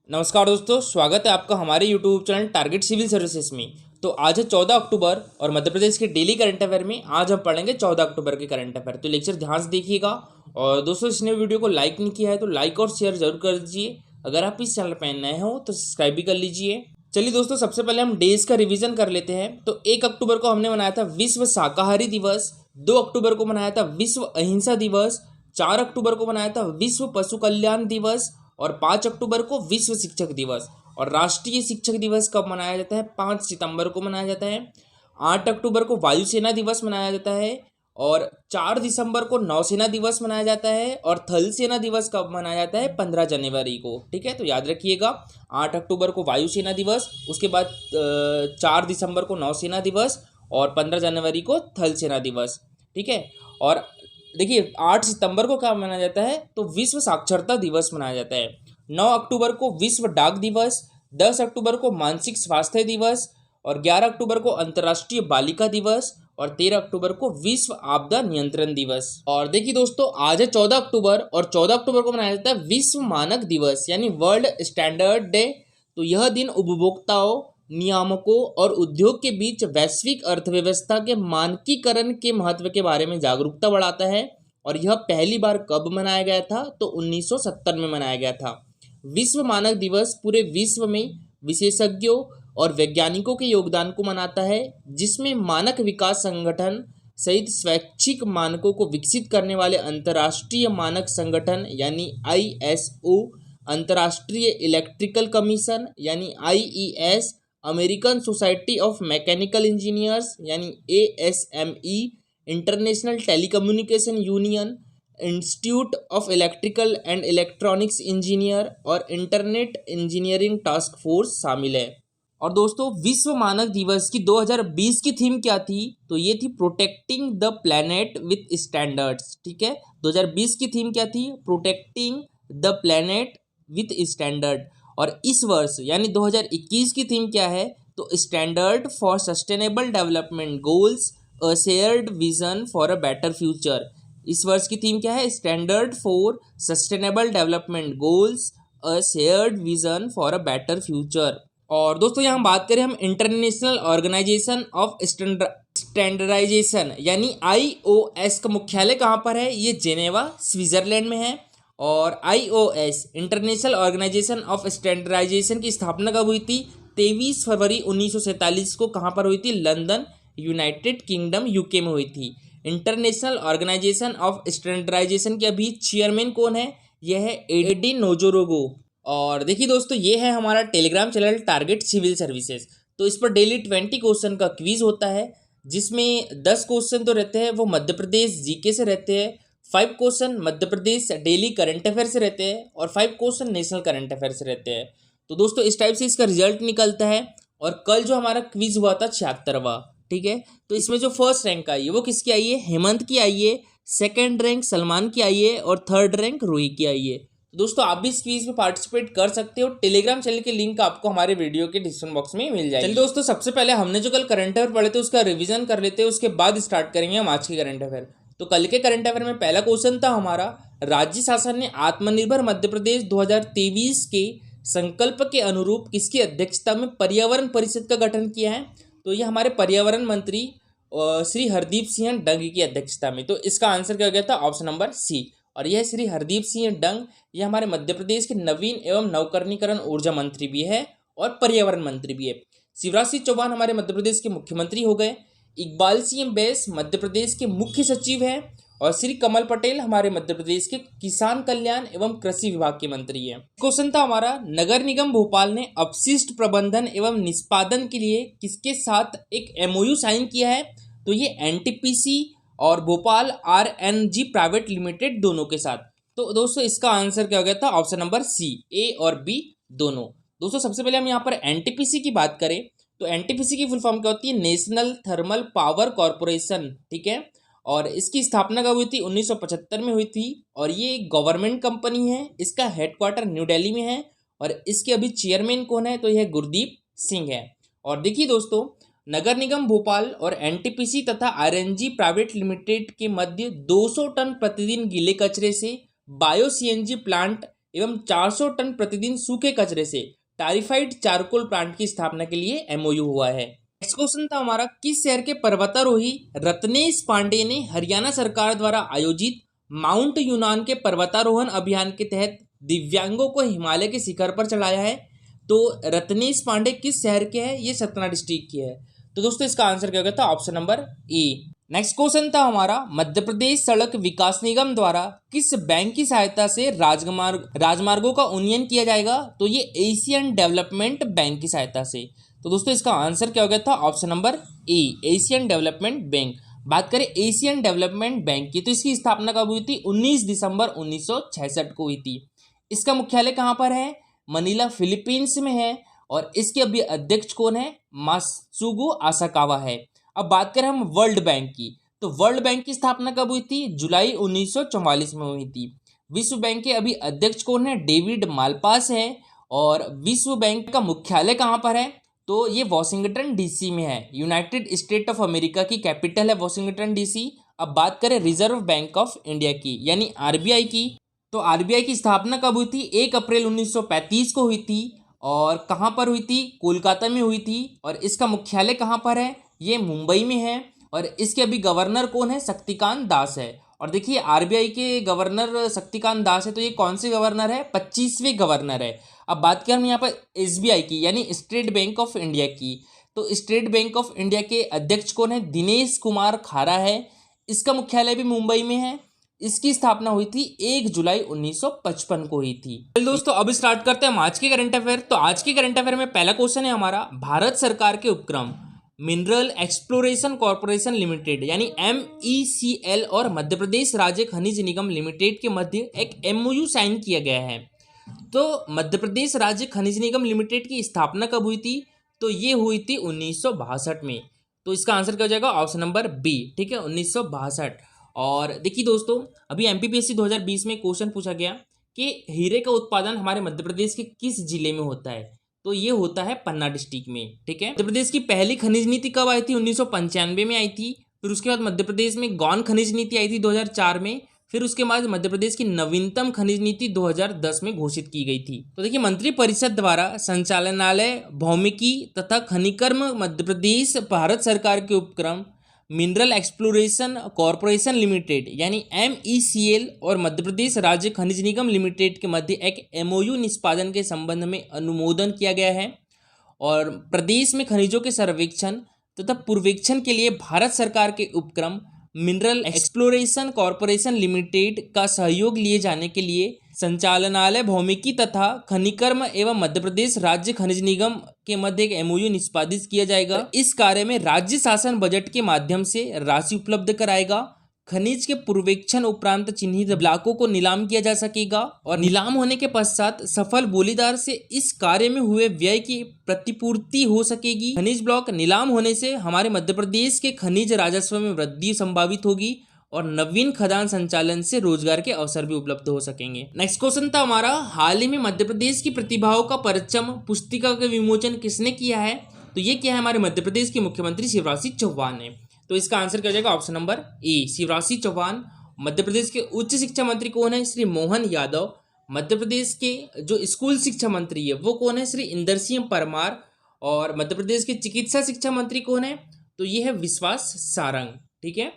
नमस्कार दोस्तों, स्वागत है आपका हमारे YouTube channel Target Civil Services में। तो आज है 14 अक्टूबर और मध्य प्रदेश के डेली करंट अफेयर में आज हम पढ़ेंगे 14 अक्टूबर के करंट अफेयर। तो लेक्चर ध्यान से देखिएगा और दोस्तों इसने वीडियो को लाइक नहीं किया है तो लाइक और शेयर जरूर कर दीजिए। अगर आप इस चैनल पर नए हो तो सब्सक्राइब भी कर लीजिए। चलिए दोस्तों, सबसे पहले हम डेज का रिवीजन कर लेते हैं। तो 1 अक्टूबर को हमने मनाया था विश्व शाकाहारी दिवस, 2 अक्टूबर को मनाया था विश्व अहिंसा दिवस, 4 अक्टूबर को मनाया था विश्व पशु कल्याण दिवस और 5 अक्टूबर को विश्व शिक्षक दिवस। और राष्ट्रीय शिक्षक दिवस कब मनाया जाता है? 5 सितंबर को मनाया जाता है। 8 अक्टूबर को वायुसेना दिवस मनाया जाता है और 4 दिसंबर को नौसेना दिवस मनाया जाता है। और थल सेना दिवस कब मनाया जाता है? 15 जनवरी को। ठीक है, तो याद रखिएगा 8 अक्टूबर को वायुसेना दिवस, उसके बाद 4 दिसंबर को नौसेना दिवस और 15 जनवरी को थल सेना दिवस। ठीक है, और देखिए 8 सितंबर को क्या मनाया जाता है? तो विश्व साक्षरता दिवस मनाया जाता है। 9 अक्टूबर को विश्व डाक दिवस, 10 अक्टूबर को मानसिक स्वास्थ्य दिवस और 11 अक्टूबर को अंतर्राष्ट्रीय बालिका दिवस और 13 अक्टूबर को विश्व आपदा नियंत्रण दिवस। और देखिए दोस्तों, आज है 14 अक्टूबर और 14 अक्टूबर को मनाया जाता है विश्व मानक दिवस यानी वर्ल्ड स्टैंडर्ड डे। तो यह दिन उपभोक्ताओं, नियामकों और उद्योग के बीच वैश्विक अर्थव्यवस्था के मानकीकरण के महत्व के बारे में जागरूकता बढ़ाता है। और यह पहली बार कब मनाया गया था? तो 1970 में मनाया गया था। विश्व मानक दिवस पूरे विश्व में विशेषज्ञों और वैज्ञानिकों के योगदान को मनाता है, जिसमें मानक विकास संगठन सहित स्वैच्छिक मानकों को विकसित करने वाले अंतर्राष्ट्रीय मानक संगठन यानी ISO, अंतर्राष्ट्रीय इलेक्ट्रिकल कमीशन यानी IES, American society of mechanical engineers यानी ASME, international telecommunication union, institute of electrical and electronics engineer और इंटरनेट इंजीनियरिंग टास्क फोर्स शामिल है। और दोस्तों, विश्व मानक दिवस की 2020 की थीम क्या थी? तो ये थी protecting the planet with standards. ठीक है, 2020 की थीम क्या थी? Protecting the planet with standard. और इस वर्ष यानी 2021 की थीम क्या है? तो standard for sustainable development goals, a shared vision for a better future. इस वर्ष की थीम क्या है? Standard for sustainable development goals, a shared vision for a better future. और दोस्तों यहाँ बात करें हम इंटरनेशनल ऑर्गेनाइजेशन ऑफ स्टैंडर्डाइजेशन यानी IOS का मुख्यालय कहाँ पर है? ये जेनेवा स्विट्जरलैंड में है। और IOS International Organization of Standardization की स्थापना कब हुई थी? 23 फरवरी 1947 को। कहाँ पर हुई थी? लंदन, यूनाइटेड किंगडम, UK में हुई थी। इंटरनेशनल ऑर्गेनाइजेशन ऑफ स्टैंडर्डाइजेशन के अभी चेयरमैन कौन है? यह है एडी नोजोरोगो। और देखिए दोस्तों, ये है हमारा Telegram channel Target Civil Services. तो इस पर डेली 20 क्वेश्चन का क्विज होता है, जिसमें 10 क्वेश्चन तो रहते हैं वो मध्य प्रदेश GK से रहते हैं, 5 question Madhya Pradesh daily current affair से रहते हैं और 5 क्वेश्चन नेशनल करंट अफेयर से रहते हैं। तो दोस्तों इस टाइप से इसका रिजल्ट निकलता है। और कल जो हमारा क्विज हुआ था 76वां, ठीक है, तो इसमें जो फर्स्ट रैंक आई है वो किसकी आई है? हेमंत की आई है। सेकेंड रैंक सलमान की आई है और थर्ड रैंक रूही की आई है। तो दोस्तों आप भी इस क्विज में पार्टिसिपेट कर सकते हो। टेलीग्राम चैनल के लिंक आपको हमारे वीडियो के डिस्क्रिप्शन बॉक्स में मिल जाएगी। चलिए दोस्तों, सबसे पहले हमने जो कल करंट अफेयर पढ़े थे उसका रिवीजन कर लेते हैं, उसके बाद स्टार्ट करेंगे हम आज के करंट अफेयर। तो कल के करंट अफेयर में पहला क्वेश्चन था हमारा, राज्य शासन ने आत्मनिर्भर मध्य प्रदेश 2023 के संकल्प के अनुरूप किसकी अध्यक्षता में पर्यावरण परिषद का गठन किया है? तो ये हमारे पर्यावरण मंत्री श्री हरदीप सिंह डंग की अध्यक्षता में। तो इसका आंसर क्या हो गया था? Option number C। और यह श्री हरदीप सिंह डंग ये हमारे मध्य प्रदेश के नवीन एवं नवकरणीकरण ऊर्जा मंत्री भी है और पर्यावरण मंत्री भी है। शिवराज सिंह चौहान हमारे मध्य प्रदेश के मुख्यमंत्री हो गए। इकबाल सिंह बैस मध्य प्रदेश के मुख्य सचिव हैं और श्री कमल पटेल हमारे मध्य प्रदेश के किसान कल्याण एवं कृषि विभाग के मंत्री हैं। क्वेश्चन था हमारा, नगर निगम भोपाल ने अपशिष्ट प्रबंधन एवं निष्पादन के लिए किसके साथ एक MOU साइन किया है? तो ये NTPC और भोपाल RNG प्राइवेट लिमिटेड दोनों के साथ। तो दोस्तों इसका आंसर क्या हो गया था? ऑप्शन नंबर C, A और B दोनों। दोस्तों सबसे पहले हम यहाँ पर NTPC की बात करें तो NTPC की फुल फॉर्म क्या होती है? National thermal power corporation. ठीक है, और इसकी स्थापना कब हुई थी? 1975 में हुई थी और ये एक गवर्नमेंट कंपनी है। इसका हेडक्वार्टर न्यू दिल्ली में है और इसके अभी चेयरमैन कौन है? तो यह गुरदीप सिंह है। और देखिए दोस्तों, नगर निगम भोपाल और NTPC तथा RNG प्राइवेट लिमिटेड के मध्य 200 टन प्रतिदिन गीले कचरे से बायो CNG प्लांट एवं 400 टन प्रतिदिन सूखे कचरे से टारिफाइड चारकोल प्लांट की स्थापना के लिए एमओयू हुआ है। नेक्स्ट क्वेश्चन था हमारा, किस शहर के पर्वतारोही रत्नेश पांडे ने हरियाणा सरकार द्वारा आयोजित माउंट यूनान के पर्वतारोहण अभियान के तहत दिव्यांगों को हिमालय के शिखर पर चढ़ाया है? तो रत्नेश पांडे किस शहर के हैं? ये सतना डिस्ट्रिक्ट की है। तो दोस्तों इसका आंसर क्या होगा था? ऑप्शन नंबर ए। नेक्स्ट क्वेश्चन था हमारा, मध्य प्रदेश सड़क विकास निगम द्वारा किस बैंक की सहायता से राजमार्गों का उन्नयन किया जाएगा? तो ये एशियन डेवलपमेंट बैंक की सहायता से। तो दोस्तों इसका आंसर क्या हो गया था? ऑप्शन नंबर ए, एशियन डेवलपमेंट बैंक। बात करें एशियन डेवलपमेंट बैंक की, तो इसकी स्थापना कब हुई थी? 19 दिसंबर 1966 को हुई थी। इसका मुख्यालय कहाँ पर है? मनीला फिलीपींस में है। और इसके अभी अध्यक्ष कौन है? मात्सुगु आसाकावा है। अब बात करें हम वर्ल्ड बैंक की, तो वर्ल्ड बैंक की स्थापना कब हुई थी? जुलाई 1944 में हुई थी। विश्व बैंक के अभी अध्यक्ष कौन है? डेविड मालपास है। और विश्व बैंक का मुख्यालय कहाँ पर है? तो ये वॉशिंगटन डीसी में है। यूनाइटेड स्टेट ऑफ अमेरिका की कैपिटल है वॉशिंगटन डीसी। अब बात करें रिजर्व बैंक ऑफ इंडिया की यानी आरबीआई की, तो आरबीआई की स्थापना कब हुई थी? 1 अप्रैल 1935 को हुई थी। और कहाँ पर हुई थी? कोलकाता में हुई थी। और इसका मुख्यालय कहाँ पर है? ये मुंबई में है। और इसके अभी गवर्नर कौन है? शक्तिकांत दास है। और देखिए आरबीआई के गवर्नर शक्तिकांत दास है, तो ये कौन से गवर्नर है? 25वें गवर्नर है। अब बात करें हम यहाँ पर एसबीआई की यानी स्टेट बैंक ऑफ इंडिया की, तो स्टेट बैंक ऑफ इंडिया के अध्यक्ष कौन है? दिनेश कुमार खारा है। इसका मुख्यालय भी मुंबई में है। इसकी स्थापना हुई थी 1 जुलाई 1955 को हुई थी। चलिए दोस्तों अब स्टार्ट करते हैं हम आज के करंट अफेयर। तो आज के करंट अफेयर में पहला क्वेश्चन है हमारा, भारत सरकार के उपक्रम मिनरल एक्सप्लोरेशन कॉर्पोरेशन लिमिटेड यानी MECL और मध्य प्रदेश राज्य खनिज निगम लिमिटेड के मध्य एक MOU साइन किया गया है। तो मध्य प्रदेश राज्य खनिज निगम लिमिटेड की स्थापना कब हुई थी? तो ये हुई थी 1962 में। तो इसका आंसर क्या हो जाएगा? ऑप्शन नंबर बी, ठीक है, 1962। और देखिए दोस्तों अभी MPPSC 2020 में क्वेश्चन पूछा गया कि हीरे का उत्पादन हमारे मध्य प्रदेश के किस जिले में होता है? तो ये होता है पन्ना डिस्ट्रिक्ट में, ठीक है। मध्य प्रदेश की पहली खनिज नीति कब आई थी? 1995 में आई थी। फिर उसके बाद मध्य प्रदेश में गौण खनिज नीति आई थी 2004 में। फिर उसके बाद मध्य प्रदेश की नवीनतम खनिज नीति 2010 में घोषित की गई थी। तो देखिए मंत्रिपरिषद द्वारा संचालनालय भौमिकी तथा खनिकर्म मध्य प्रदेश भारत सरकार के उपक्रम मिनरल एक्सप्लोरेशन कॉर्पोरेशन लिमिटेड यानी MECL और मध्य प्रदेश राज्य खनिज निगम लिमिटेड के मध्य एक MOU निष्पादन के संबंध में अनुमोदन किया गया है। और प्रदेश में खनिजों के सर्वेक्षण तथा पूर्वेक्षण के लिए भारत सरकार के उपक्रम मिनरल एक्सप्लोरेशन कॉर्पोरेशन लिमिटेड का सहयोग लिए जाने के लिए संचालनालय भौमिकी तथा खनिकर्म एवं मध्य प्रदेश राज्य खनिज निगम के मध्य एक MOU निष्पादित किया जाएगा। इस कार्य में राज्य शासन बजट के माध्यम से राशि उपलब्ध कराएगा। खनिज के पूर्वेक्षण उपरांत चिन्हित ब्लॉकों को नीलाम किया जा सकेगा और नीलाम होने के पश्चात सफल बोलीदार से इस कार्य में हुए व्यय की प्रतिपूर्ति हो सकेगी। खनिज ब्लॉक नीलाम होने से हमारे मध्य प्रदेश के खनिज राजस्व में वृद्धि संभावित होगी और नवीन खदान संचालन से रोजगार के अवसर भी उपलब्ध हो सकेंगे। नेक्स्ट क्वेश्चन था हमारा, हाल ही में मध्य प्रदेश की प्रतिभाओं का परचम पुस्तिका का विमोचन किसने किया है? तो ये किया है हमारे मध्य प्रदेश के मुख्यमंत्री शिवराज सिंह चौहान ने। तो इसका आंसर क्या हो जाएगा? Option number A, Shivraj Singh Chouhan. Madhya Pradesh के उच्च शिक्षा मंत्री कौन है? श्री मोहन यादव। मध्य प्रदेश के जो स्कूल शिक्षा मंत्री है वो कौन है? श्री इंदर सिंह परमार। और मध्य प्रदेश के चिकित्सा शिक्षा मंत्री कौन है? तो ये है विश्वास सारंग, ठीक है।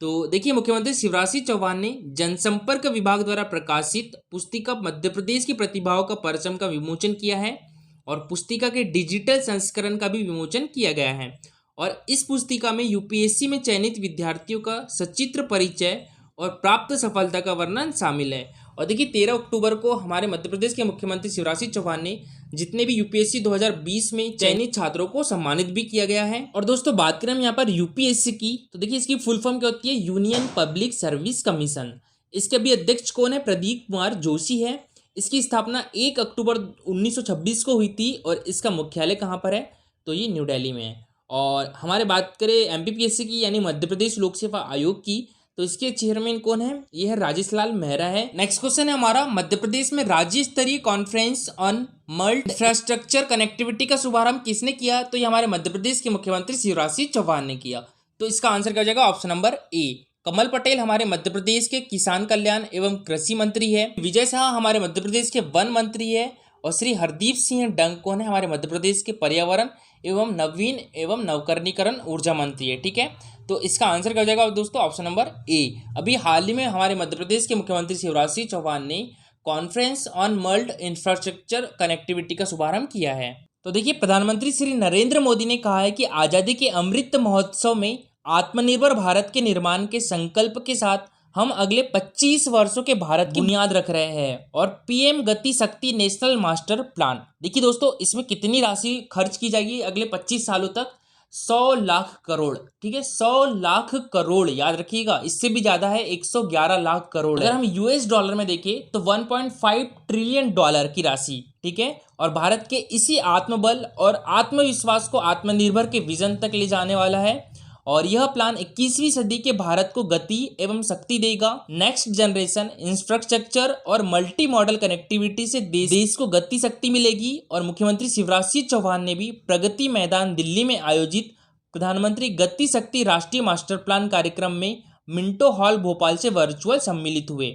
तो देखिए मुख्यमंत्री शिवराज सिंह चौहान ने जनसंपर्क विभाग द्वारा प्रकाशित पुस्तिका मध्य प्रदेश की प्रतिभाओं का परचम का विमोचन किया है और पुस्तिका के डिजिटल संस्करण का भी विमोचन किया गया है। और इस पुस्तिका में यूपीएससी में चयनित विद्यार्थियों का सचित्र परिचय और प्राप्त सफलता का वर्णन शामिल है। और देखिए 13 अक्टूबर को हमारे मध्य प्रदेश के मुख्यमंत्री शिवराज सिंह चौहान ने जितने भी यूपीएससी 2020 में चयनित छात्रों को सम्मानित भी किया गया है। और दोस्तों बात करें हम यहाँ पर यूपीएससी की, तो देखिए इसकी फुल फॉर्म क्या होती है? Union public service commission. इसके भी अध्यक्ष कौन है? प्रदीप कुमार जोशी है। इसकी स्थापना 1 अक्टूबर 1926 को हुई थी और इसका मुख्यालय कहाँ पर है? तो ये न्यू दिल्ली में है। और हमारे बात करें एमपीपीएससी की यानी मध्य प्रदेश लोक सेवा आयोग की, तो इसके चेयरमैन कौन है? ये है राजेश लाल मेहरा है। नेक्स्ट क्वेश्चन है हमारा, मध्य प्रदेश में राज्य स्तरीय conference on multi infrastructure connectivity का शुभारंभ किसने किया? तो ये हमारे मध्य प्रदेश के मुख्यमंत्री शिवराज सिंह चौहान ने किया। तो इसका आंसर क्या हो जाएगा? ऑप्शन नंबर ए, कमल पटेल हमारे मध्य प्रदेश के किसान कल्याण एवं कृषि मंत्री है। विजय शाह हमारे मध्य प्रदेश के वन मंत्री है। और श्री हरदीप सिंह डंग कौन है, हमारे मध्य प्रदेश के पर्यावरण एवं नवीन एवं नवकरणीकरण ऊर्जा मंत्री है। ठीक है, तो इसका आंसर क्या हो जाएगा दोस्तों, ऑप्शन नंबर ए। अभी हाल ही में हमारे मध्य प्रदेश के मुख्यमंत्री शिवराज सिंह चौहान ने conference on multi infrastructure connectivity का शुभारंभ किया है। तो देखिए, प्रधानमंत्री श्री नरेंद्र मोदी ने कहा है कि आज़ादी के अमृत महोत्सव में आत्मनिर्भर भारत के निर्माण के संकल्प के साथ हम अगले 25 वर्षों के भारत की बुनियाद रख रहे हैं। और पीएम गति शक्ति नेशनल मास्टर प्लान, देखिए दोस्तों, इसमें कितनी राशि खर्च की जाएगी अगले 25 सालों तक, 100 लाख करोड़। ठीक है, 100 लाख करोड़, याद रखिएगा, इससे भी ज्यादा है, 111 लाख करोड़। अगर हम यूएस डॉलर में देखें तो 1.5 ट्रिलियन डॉलर की राशि। ठीक है, और भारत के इसी आत्मबल और आत्मविश्वास को आत्मनिर्भर के विजन तक ले जाने वाला है। और यह प्लान 21वीं सदी के भारत को गति एवं शक्ति देगा। नेक्स्ट जनरेशन इंफ्रास्ट्रक्चर और मल्टी मॉडल कनेक्टिविटी से देश को गति शक्ति मिलेगी। और मुख्यमंत्री शिवराज सिंह चौहान ने भी प्रगति मैदान दिल्ली में आयोजित प्रधानमंत्री गति शक्ति राष्ट्रीय मास्टर प्लान कार्यक्रम में मिंटो हॉल भोपाल से वर्चुअल सम्मिलित हुए।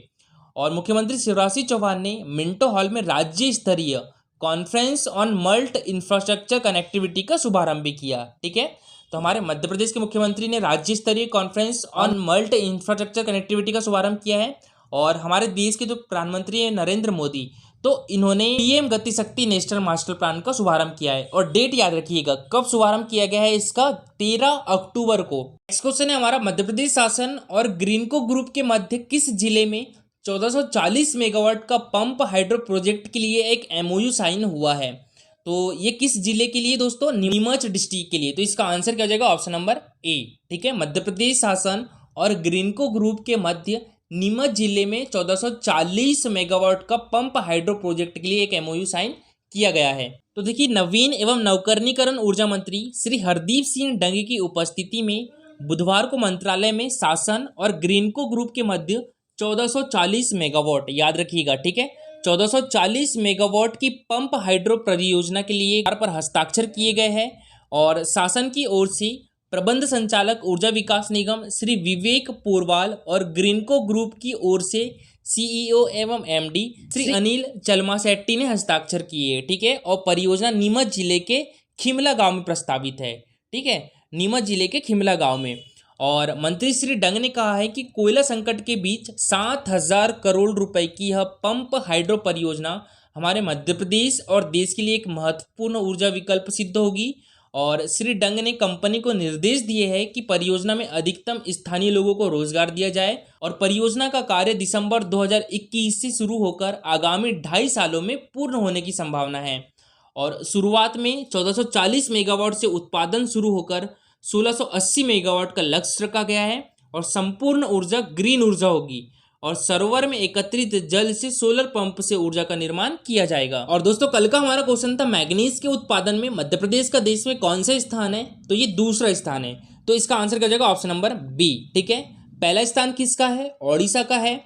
और मुख्यमंत्री शिवराज सिंह चौहान ने मिंटो हॉल में राज्य स्तरीय conference on multi infrastructure connectivity का शुभारंभ भी किया। ठीक है, तो हमारे मध्य प्रदेश के मुख्यमंत्री ने राज्य स्तरीय conference on multi infrastructure connectivity का शुभारंभ किया है। और हमारे देश के जो प्रधानमंत्री हैं नरेंद्र मोदी, तो इन्होंने पीएम गति शक्ति नेशनल मास्टर प्लान का शुभारंभ किया है। और डेट याद रखिएगा, कब शुभारंभ किया गया है इसका, 13 अक्टूबर को। नेक्स्ट क्वेश्चन है हमारा, मध्य प्रदेश शासन और ग्रीनको ग्रुप के मध्य किस जिले में 1440 मेगावाट का पंप हाइड्रो प्रोजेक्ट के लिए एक एमओयू साइन हुआ है। तो ये किस जिले के लिए दोस्तों, नीमच डिस्ट्रिक्ट के लिए। तो इसका आंसर क्या हो जाएगा, ऑप्शन नंबर ए। ठीक है, मध्य प्रदेश शासन और ग्रीनको ग्रुप के मध्य नीमच जिले में 1440 मेगावाट का पंप हाइड्रो प्रोजेक्ट के लिए एक एमओयू साइन किया गया है। तो देखिए, नवीन एवं नवकरणीकरण ऊर्जा मंत्री श्री हरदीप सिंह डंग की उपस्थिति में बुधवार को मंत्रालय में शासन और ग्रीनको ग्रुप के मध्य 1440 मेगावाट, याद रखिएगा, ठीक है, 1440 मेगावाट की पंप हाइड्रो परियोजना के लिए पर हस्ताक्षर किए गए हैं। और शासन की ओर से प्रबंध संचालक ऊर्जा विकास निगम श्री विवेक पोरवाल और ग्रीनको ग्रुप की ओर से सीईओ एवं एमडी श्री अनिल चलमासेट्टी ने हस्ताक्षर किए। ठीक है, और परियोजना नीमच जिले के खिमला गांव में प्रस्तावित है। ठीक है, नीमच जिले के खिमला गांव में। और मंत्री श्री डंग ने कहा है कि कोयला संकट के बीच 7,000 करोड़ रुपए की यह पंप हाइड्रो परियोजना हमारे मध्य प्रदेश और देश के लिए एक महत्वपूर्ण ऊर्जा विकल्प सिद्ध होगी। और श्री डंग ने कंपनी को निर्देश दिए हैं कि परियोजना में अधिकतम स्थानीय लोगों को रोजगार दिया जाए। और परियोजना का कार्य दिसंबर 2021 से शुरू होकर आगामी 2.5 सालों में पूर्ण होने की संभावना है। और शुरुआत में 1440 मेगावाट से उत्पादन शुरू होकर 1680 मेगावाट का लक्ष्य रखा गया है। और संपूर्ण ऊर्जा ग्रीन ऊर्जा होगी। और सरोवर में एकत्रित जल से सोलर पंप से ऊर्जा का निर्माण किया जाएगा। और दोस्तों, कल का हमारा क्वेश्चन था मैग्नीज के उत्पादन में मध्य प्रदेश का देश में कौन सा स्थान है। तो ये दूसरा स्थान है। तो इसका आंसर क्या जाएगा, ऑप्शन नंबर बी। ठीक है, पहला स्थान किसका है, ओडिशा का है।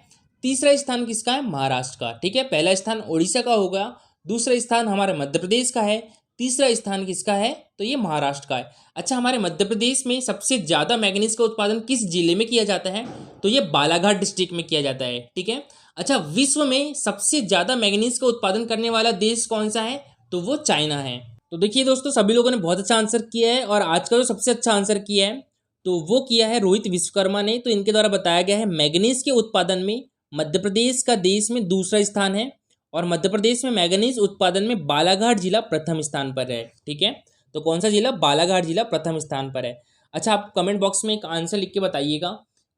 तीसरा स्थान किसका है, महाराष्ट्र का। ठीक है, पहला स्थान ओडिशा का होगा, दूसरा स्थान हमारे मध्य प्रदेश का है, तीसरा स्थान किसका है, तो ये महाराष्ट्र का है। अच्छा, हमारे मध्य प्रदेश में सबसे ज़्यादा मैग्नीज का उत्पादन किस जिले में किया जाता है, तो ये बालाघाट डिस्ट्रिक्ट में किया जाता है। ठीक है, अच्छा, विश्व में सबसे ज़्यादा मैग्नीज का उत्पादन करने वाला देश कौन सा है, तो वो चाइना है। तो देखिए दोस्तों, सभी लोगों ने बहुत अच्छा आंसर किया है। और आज का जो सबसे अच्छा आंसर किया है तो वो किया है रोहित विश्वकर्मा ने। तो इनके द्वारा बताया गया है मैग्नीज के उत्पादन में मध्य प्रदेश का देश में दूसरा स्थान है। और मध्य प्रदेश में मैग्नीज उत्पादन में बालाघाट जिला प्रथम स्थान पर है। ठीक है, तो कौन सा जिला, बालाघाट जिला प्रथम स्थान पर है। अच्छा, आप कमेंट बॉक्स में एक आंसर लिख के बताइएगा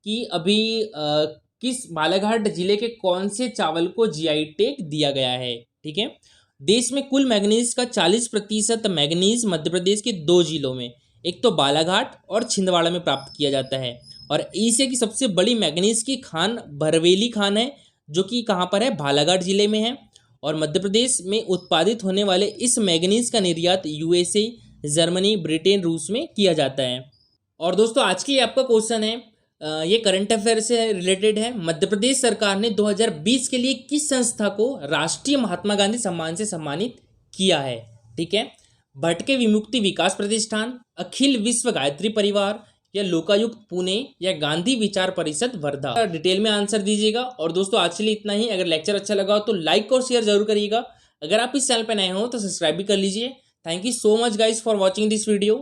कि अभी किस बालाघाट जिले के कौन से चावल को जीआई टैग दिया गया है। ठीक है, देश में कुल मैग्नीज का 40% मैग्नीज मध्य प्रदेश के 2 जिलों में, एक तो बालाघाट और छिंदवाड़ा में प्राप्त किया जाता है। और एशिया की सबसे बड़ी मैग्नीज की खान भरवेली खान है, जो कि कहाँ पर है, बालाघाट जिले में है। और मध्य प्रदेश में उत्पादित होने वाले इस मैग्नीज का निर्यात यूएसए, जर्मनी, ब्रिटेन, रूस में किया जाता है। और दोस्तों, आज की आपका क्वेश्चन है, ये करंट अफेयर से रिलेटेड है। मध्य प्रदेश सरकार ने 2020 के लिए किस संस्था को राष्ट्रीय महात्मा गांधी सम्मान से सम्मानित किया है। ठीक है, भटके विमुक्ति विकास प्रतिष्ठान, अखिल विश्व गायत्री परिवार, या लोकायुक्त पुणे या गांधी विचार परिषद वर्धा? डिटेल में आंसर दीजिएगा। और दोस्तों आज के लिए इतना ही। अगर लेक्चर अच्छा लगा हो तो लाइक और शेयर जरूर करिएगा। अगर आप इस चैनल पर नए हो तो सब्सक्राइब भी कर लीजिए। Thank you so much guys for watching this video.